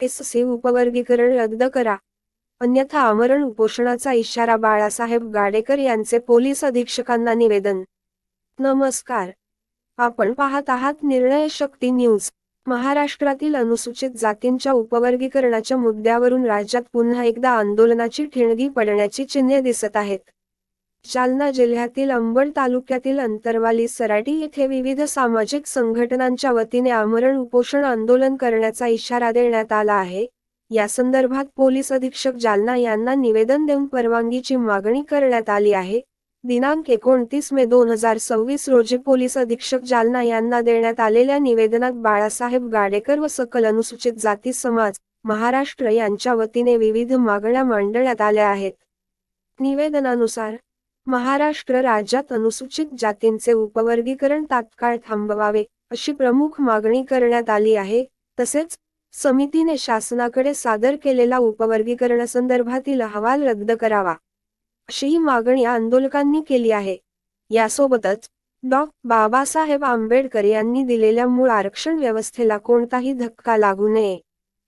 SC उपवर्गीकरण रद्द करा, अन्यथा आमरण उपोषणाचा इशारा बाळासाहेब गाडेकर यांचे पोलीस अधीक्षकांना निवेदन। नमस्कार, आपण पाहत आहात निर्णय शक्ती न्यूज। महाराष्ट्रातील अनुसूचित जातींच्या उपवर्गीकरणाच्या मुद्द्यावरून राज्यात पुन्हा एकदा आंदोलनाची ठिणगी पडण्याची चिन्हे दिसत आहेत। जालना जिल्ह्यातील अंबड तालुक्यातील अंतरवाली सराटी येथे विविध सामाजिक संघटनांच्या वतीने आमरण उपोषण आंदोलन करण्याचा इशारा देण्यात आला आहे। या संदर्भात पोलीस अधीक्षक जालना यांना निवेदन देऊन परवानगीची मागणी करण्यात आली आहे। दिनांक 29 मे 2026 रोजी पोलीस अधीक्षक जालना यांना देण्यात आलेल्या निवेदनात बाळासाहेब गाडेकर व सकल अनुसूचित जाती समाज महाराष्ट्र यांच्या वतीने विविध मागण्या मांडण्यात आल्या आहेत। निवेदनानुसार, महाराष्ट्र राज्यात अनुसूचित जातींचे उपवर्गीकरण तात्काळ थांबवावे अशी प्रमुख मागणी करण्यात आली आहे। तसेच समितीने शासनाकडे सादर केलेला उपवर्गीकरणासंदर्भातील अहवाल रद्द करावा अशीही मागणी आंदोलकांनी केली आहे। यासोबतच बाबासाहेब आंबेडकर यांनी दिलेल्या मूळ आरक्षण व्यवस्थेला कोणताही धक्का लागू नये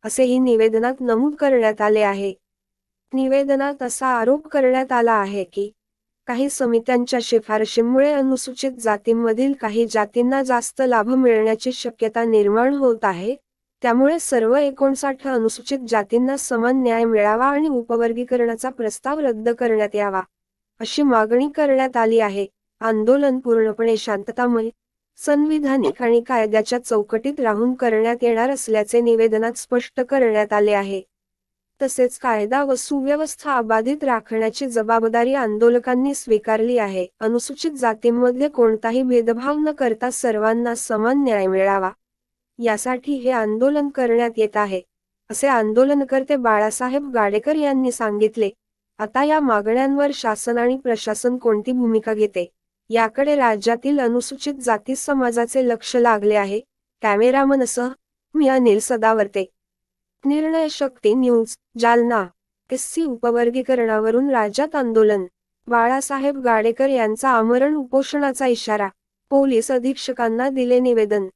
असेही निवेदनात नमूद करण्यात आले आहे। निवेदनात असा आरोप करण्यात आला आहे की काही समित्यांच्या शिफारशींमुळे अनुसूचित जातींमधील काही जातींना जास्त लाभ मिळण्याची शक्यता निर्माण होत आहे। त्यामुळे सर्व 59 अनुसूचित जातींना समान न्याय मिळावा आणि उपवर्गीकरणाचा प्रस्ताव रद्द करण्यात यावा अशी मागणी करण्यात आली आहे। आंदोलन पूर्णपणे शांततामय, संविधानिक आणि कायद्याच्या चौकटीत राहून करण्यात येणार असल्याचे निवेदनात स्पष्ट करण्यात आले आहे। तसेच कायदा व सुव्यवस्था अबाधित राखण्याची जबाबदारी आंदोलकांनी स्वीकारली आहे। अनुसूचित जातींमध्ये कोणताही भेदभाव न करता सर्वांना समान न्याय मिळावा यासाठी हे आंदोलन करण्यात येत आहे, असे आंदोलनकर्ते बाळासाहेब गाडेकर यांनी सांगितले। आता या मागण्यांवर शासन आणि प्रशासन कोणती भूमिका घेते याकडे राज्यातील अनुसूचित जाती समाजाचे लक्ष लागले आहे। कॅमेरामनसह मी अनिल सदावर्ते, निर्णय शक्ती न्यूज, जालना। एससी उपवर्गीकरणावरून राज्यात आंदोलन, बाळासाहेब गाडेकर यांचा आमरण उपोषणाचा इशारा, पोलीस अधीक्षकांना दिले निवेदन।